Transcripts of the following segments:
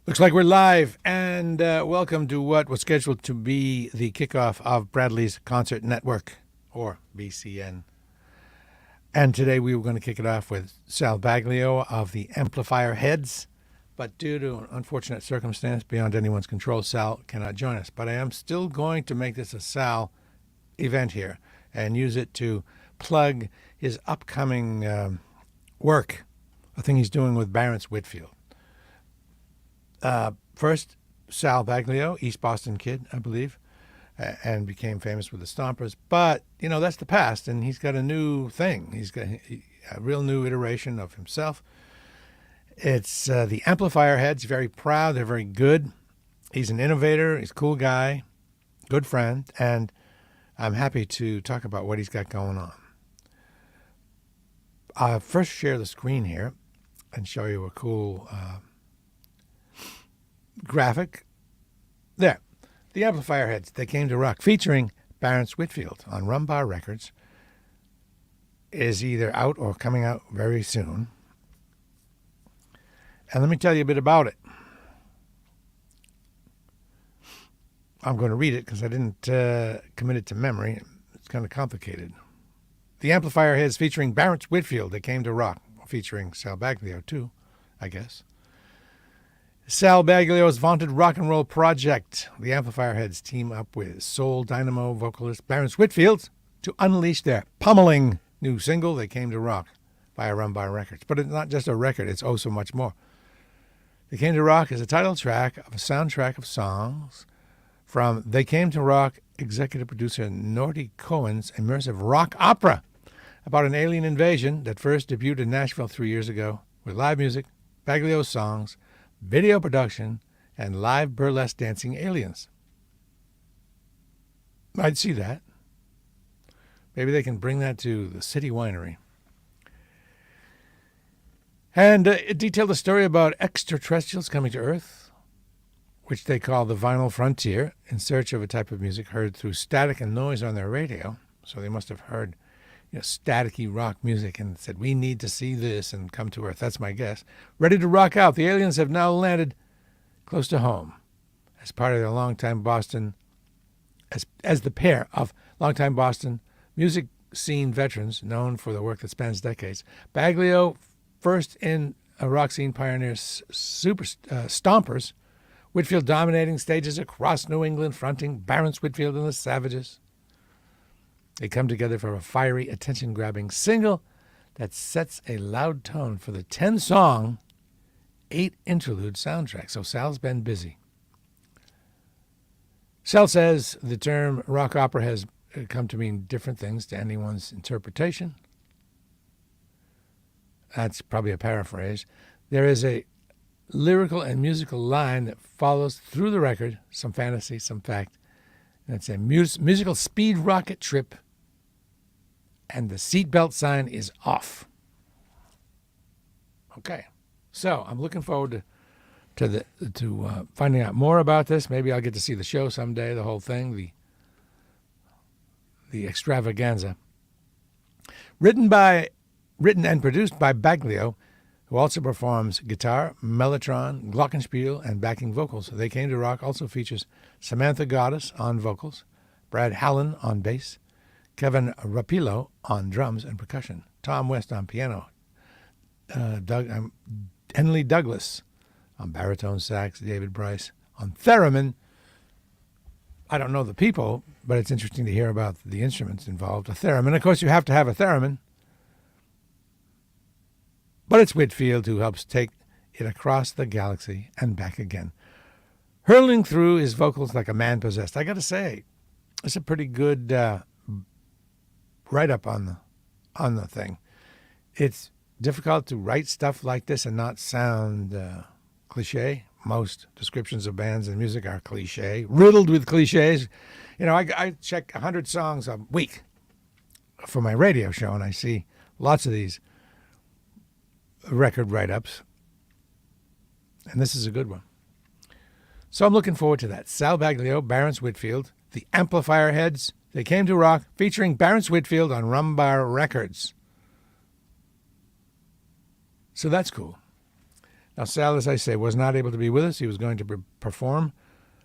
Looks like we're live, and welcome to what was scheduled to be the kickoff of Bradley's Concert Network, or BCN. And today we were going to kick it off with Sal Baglio of the Amplifier Heads, but due to an unfortunate circumstance beyond anyone's control, Sal cannot join us. But I am still going to make this a Sal event here and use it to plug his upcoming work, a thing he's doing with Barents Whitfield. First, Sal Baglio, East Boston kid, I believe, and became famous with the Stompers. But, you know, that's the past, and he's got a new thing. He's got a real new iteration of himself. It's the Amplifier Heads. Very proud. They're very good. He's an innovator. He's a cool guy, good friend, and I'm happy to talk about what he's got going on. I'll first share the screen here and show you a cool graphic. There. The Amplifier Heads, They Came to Rock, featuring Barents Whitfield on Rumbar Records, is either out or coming out very soon. And let me tell you a bit about it. I'm going to read it because I didn't commit it to memory. It's kind of complicated. The Amplifier Heads featuring Barents Whitfield, They Came to Rock, featuring Sal Baglio too, I guess. Sal Baglio's vaunted rock and roll project. The Amplifier Heads team up with soul dynamo vocalist Barents Whitfield to unleash their pummeling new single, They Came to Rock, via Rumbar Records. But it's not just a record, it's oh so much more. They Came to Rock is a title track of a soundtrack of songs from They Came to Rock executive producer Norty Cohen's immersive rock opera about an alien invasion that first debuted in Nashville 3 years ago with live music, Baglio's songs, video production, and live burlesque dancing aliens. I'd see that. Maybe they can bring that to the City Winery. And it detailed a story about extraterrestrials coming to Earth, which they call the vinyl frontier, in search of a type of music heard through static and noise on their radio. So they must have heard staticky rock music and said, we need to see this and come to Earth. That's my guess. Ready to rock out. The aliens have now landed close to home as part of their longtime Boston, as the pair of longtime Boston music scene veterans known for the work that spans decades. Baglio, first in a rock scene pioneers super stompers, Whitfield dominating stages across New England, fronting Barents Whitfield and the Savages. They come together for a fiery, attention-grabbing single that sets a loud tone for the 10-song, 8-interlude soundtrack. So Sal's been busy. Sal says the term rock opera has come to mean different things to anyone's interpretation. That's probably a paraphrase. There is a lyrical and musical line that follows through the record, some fantasy, some fact. And it's a musical speed rocket trip, and the seatbelt sign is off. Okay, so I'm looking forward to finding out more about this. Maybe I'll get to see the show someday, the whole thing, the extravaganza. Written and produced by Baglio, who also performs guitar, mellotron, glockenspiel, and backing vocals. They Came to Rock also features Samantha Goddess on vocals, Brad Hallen on bass, Kevin Rapillo on drums and percussion, Tom West on piano, Henley Douglas on baritone sax, David Bryce on theremin. I don't know the people, but it's interesting to hear about the instruments involved. A theremin, of course, you have to have a theremin. But it's Whitfield who helps take it across the galaxy and back again, hurling through his vocals like a man possessed. I got to say, it's a pretty good write-up on the thing. It's difficult to write stuff like this and not sound cliche. Most descriptions of bands and music are cliche, riddled with cliches. You know, I check 100 songs a week for my radio show, and I see lots of these record write-ups, and this is a good one. So I'm looking forward to that. Sal Baglio, Barents Whitfield, the Amplifier Heads, They Came to Rock, featuring Barents Whitfield on Rumbar Records. So that's cool. Now, Sal, as I say, was not able to be with us. He was going to perform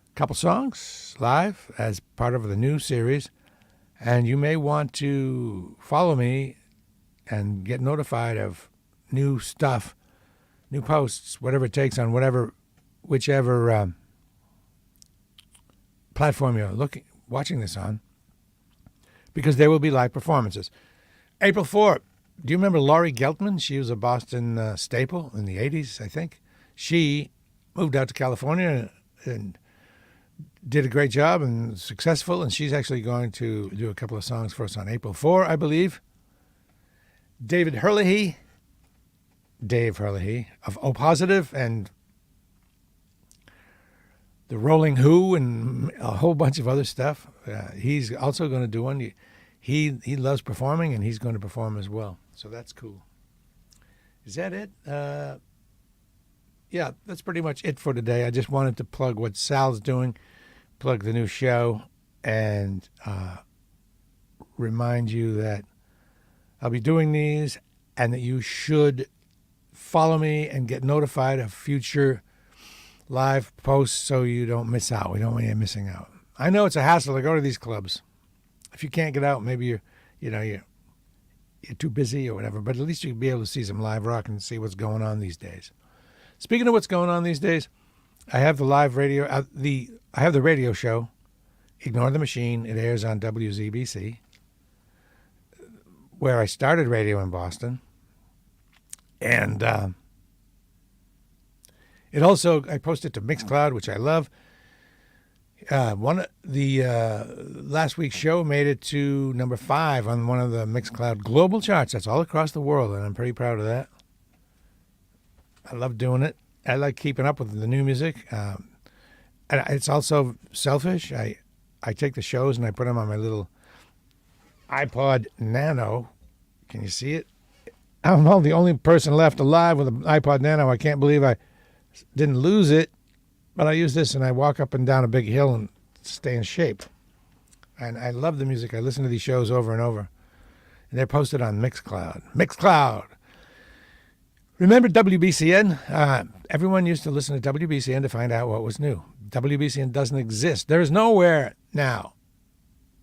a couple songs live as part of the new series. And you may want to follow me and get notified of new stuff, new posts, whatever it takes on whichever platform you're watching this on, because there will be live performances. April 4th. Do you remember Laurie Geltman? She was a Boston staple in the 80s, I think. She moved out to California and did a great job and successful, and she's actually going to do a couple of songs for us on April 4, I believe. Dave Hurley of O Positive and the Rolling Who and a whole bunch of other stuff. He's also going to do one. He loves performing, and he's going to perform as well. So that's cool. Is that it? Yeah, that's pretty much it for today. I just wanted to plug what Sal's doing, plug the new show, and remind you that I'll be doing these and that you should follow me and get notified of future live posts so you don't miss out. We don't want you missing out. I know it's a hassle to go to these clubs. If you can't get out, maybe you're too busy or whatever, but at least you'll be able to see some live rock and see what's going on these days. Speaking of what's going on these days, I have the live radio, I have the radio show, Ignore the Machine. It airs on WZBC, where I started radio in Boston. And it also, I posted to Mixcloud, which I love. Last week's show made it to number 5 on one of the Mixcloud global charts. That's all across the world, and I'm pretty proud of that. I love doing it. I like keeping up with the new music. And it's also selfish. I take the shows and I put them on my little iPod Nano. Can you see it? I'm the only person left alive with an iPod Nano. I can't believe I didn't lose it. But I use this and I walk up and down a big hill and stay in shape. And I love the music. I listen to these shows over and over. And they're posted on Mixcloud. Mixcloud. Remember WBCN? Everyone used to listen to WBCN to find out what was new. WBCN doesn't exist. There is nowhere now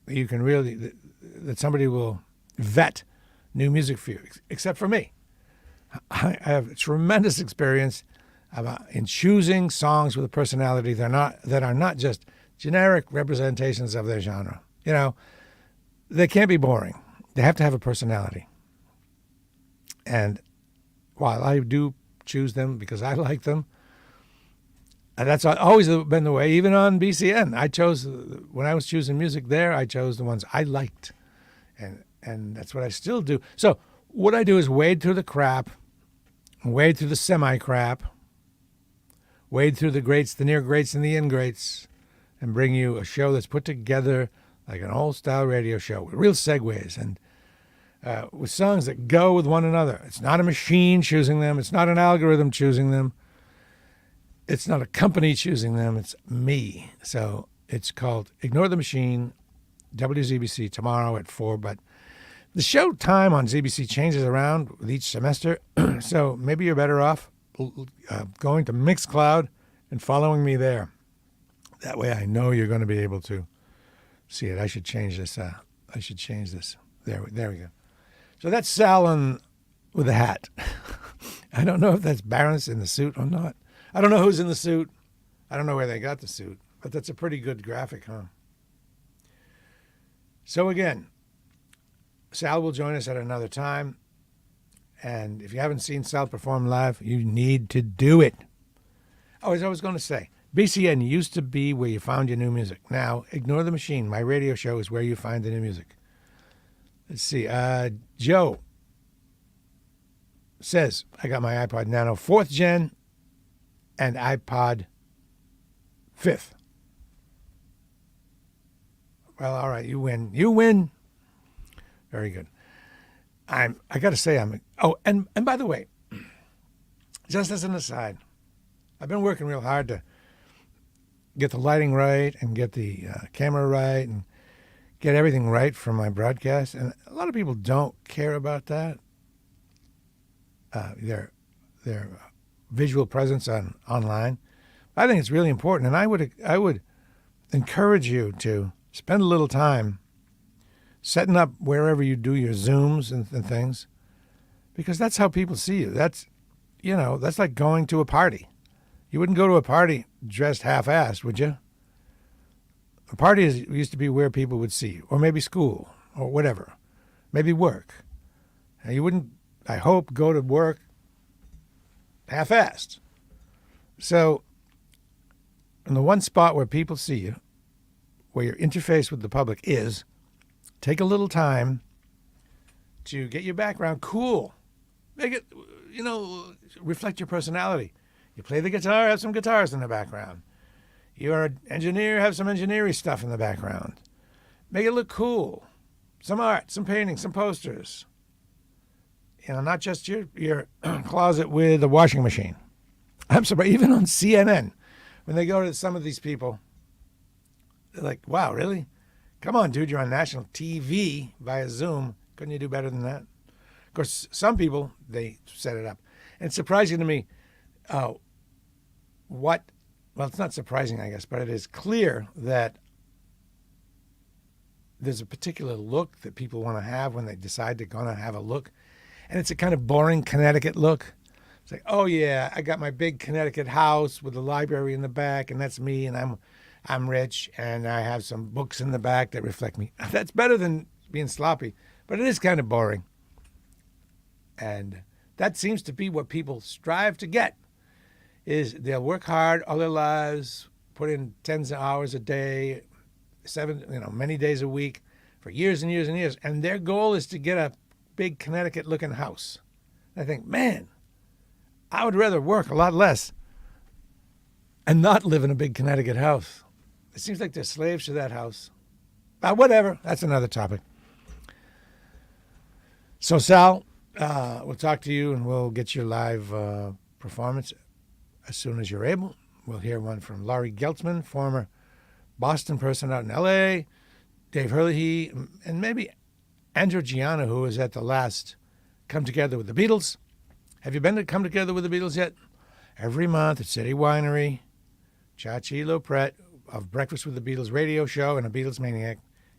you can really, that somebody will vet new music for you, except for me. I have tremendous experience in choosing songs with a personality that are not just generic representations of their genre. They can't be boring. They have to have a personality. And while I do choose them because I like them, and that's always been the way, even on BCN. When I was choosing music there, I chose the ones I liked. And that's what I still do. So what I do is wade through the crap, wade through the semi-crap, wade through the greats, the near greats, and the ingrates, and bring you a show that's put together like an old-style radio show with real segues and with songs that go with one another. It's not a machine choosing them. It's not an algorithm choosing them. It's not a company choosing them. It's me. So it's called Ignore the Machine, WZBC, tomorrow at 4. But the show time on ZBC changes around with each semester, so maybe you're better off going to Mixcloud and following me there. That way I know you're going to be able to see it. I should change this. There we go. So that's Sal with a hat. I don't know if that's Barron's in the suit or not. I don't know who's in the suit. I don't know where they got the suit, but that's a pretty good graphic, huh? So again, Sal will join us at another time. And if you haven't seen Sal perform live, you need to do it. Oh, as I was going to say, BCN used to be where you found your new music. Now, Ignore the Machine, my radio show, is where you find the new music. Let's see. Joe says, I got my iPod Nano 4th gen and iPod 5th. Well, all right, you win. You win. Very good. I got to say, and by the way, just as an aside, I've been working real hard to get the lighting right and get the camera right and get everything right for my broadcast. And a lot of people don't care about that. They're visual presence online. I think it's really important, and I would encourage you to spend a little time setting up wherever you do your Zooms and things, because that's how people see you. That's like going to a party. You wouldn't go to a party dressed half-assed, would you? A party used to be where people would see you, or maybe school, or whatever, maybe work. And you wouldn't, I hope, go to work half-assed. So, in the one spot where people see you, where your interface with the public is, take a little time to get your background cool. Make it, reflect your personality. You play the guitar, have some guitars in the background. You're an engineer, have some engineering stuff in the background. Make it look cool. Some art, some painting, some posters. Not just your closet with a washing machine. I'm surprised, even on CNN, when they go to some of these people, they're like, wow, really? Come on, dude, you're on national TV via Zoom. Couldn't you do better than that? Of course, some people, they set it up. And it's surprising to me well, it's not surprising, I guess, but it is clear that there's a particular look that people want to have when they decide they're going to have a look. And it's a kind of boring Connecticut look. It's like, oh, yeah, I got my big Connecticut house with a library in the back, and that's me, and I'm rich, and I have some books in the back that reflect me. That's better than being sloppy, but it is kind of boring. And that seems to be what people strive to get, is they'll work hard all their lives, put in tens of hours a day, many days a week, for years and years and years, and their goal is to get a big Connecticut-looking house. I think, man, I would rather work a lot less and not live in a big Connecticut house. It seems like they're slaves to that house. But whatever, that's another topic. So, Sal, we'll talk to you and we'll get your live performance as soon as you're able. We'll hear one from Laurie Geltzman, former Boston person out in L.A., Dave Hurley, and maybe Andrew Gianna, who was at the last Come Together with the Beatles. Have you been to Come Together with the Beatles yet? Every month at City Winery, Chachi Lopret of Breakfast with the Beatles radio show and a Beatles Maniac,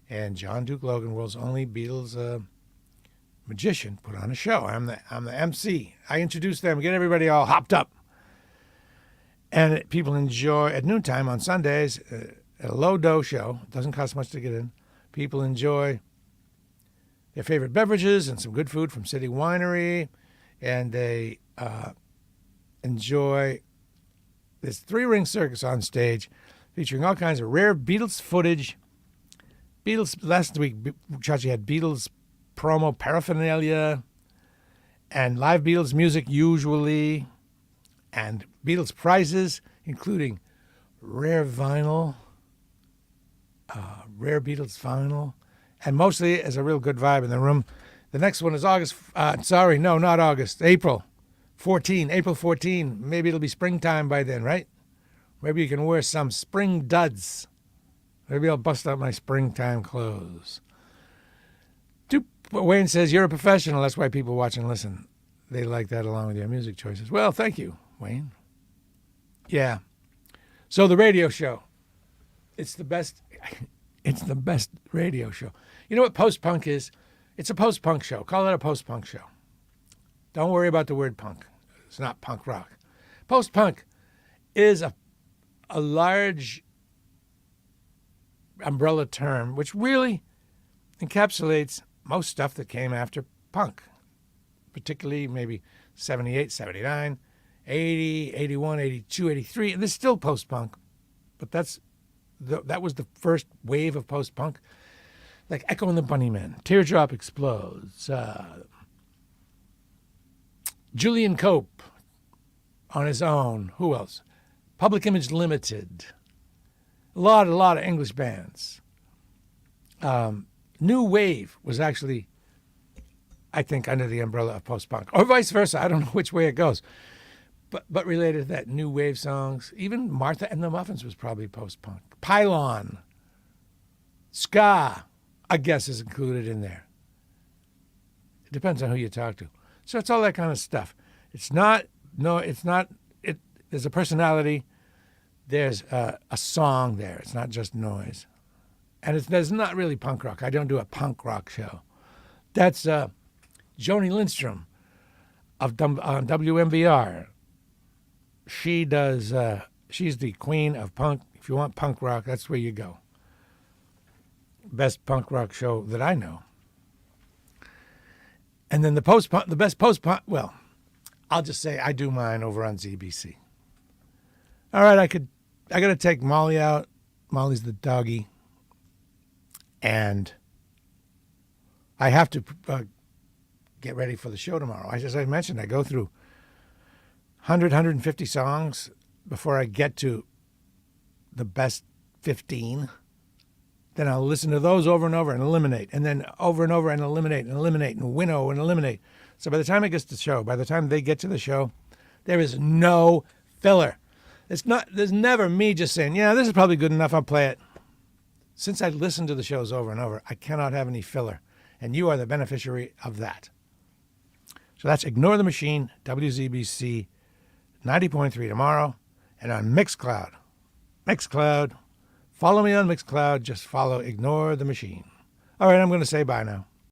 and John Duke Logan, world's only Beatles magician, put on a show. I'm the MC. I introduce them, get everybody all hopped up. And people enjoy, at noontime on Sundays, a low-dough show. It doesn't cost much to get in. People enjoy their favorite beverages and some good food from City Winery. And they enjoy this three-ring circus on stage featuring all kinds of rare Beatles footage. Last week, Chachi had Beatles promo paraphernalia and live Beatles music usually, and Beatles prizes, including rare vinyl, rare Beatles vinyl, and mostly as a real good vibe in the room. The next one is April 14. Maybe it'll be springtime by then, right? Maybe you can wear some spring duds. Maybe I'll bust out my springtime clothes. Wayne says, you're a professional. That's why people watch and listen. They like that along with your music choices. Well, thank you, Wayne. Yeah. So the radio show. It's the best. It's the best radio show. You know what post-punk is? It's a post-punk show. Call it a post-punk show. Don't worry about the word punk. It's not punk rock. Post-punk is a large umbrella term which really encapsulates most stuff that came after punk, particularly maybe 78, 79, 80, 81, 82, 83. And there's still post-punk, but that was the first wave of post-punk. Like Echo and the Bunnymen, Teardrop Explodes, Julian Cope on his own. Who else? Public Image Limited. A lot of English bands. New Wave was actually, I think, under the umbrella of post-punk. Or vice versa. I don't know which way it goes. But related to that, New Wave songs. Even Martha and the Muffins was probably post-punk. Pylon. Ska, I guess, is included in there. It depends on who you talk to. So it's all that kind of stuff. It's not no, it's not. There's a personality. There's a song there. It's not just noise. And there's not really punk rock. I don't do a punk rock show. That's Joni Lindstrom of WMVR. She does. She's the queen of punk. If you want punk rock, that's where you go. Best punk rock show that I know. And then the best post-punk. Well, I'll just say I do mine over on ZBC. All right, I got to take Molly out. Molly's the doggy. And I have to get ready for the show tomorrow. As I mentioned, I go through 150 songs before I get to the best 15. Then I'll listen to those over and over and eliminate, and then over and over and eliminate and winnow and eliminate. So by the time it gets to the show, by the time they get to the show, there is no filler. There's never me just saying, yeah, this is probably good enough, I'll play it. Since I listen to the shows over and over, I cannot have any filler. And you are the beneficiary of that. So that's Ignore the Machine, WZBC 90.3 tomorrow, and on Mixcloud. Follow me on Mixcloud. Just follow Ignore the Machine. All right, I'm going to say bye now.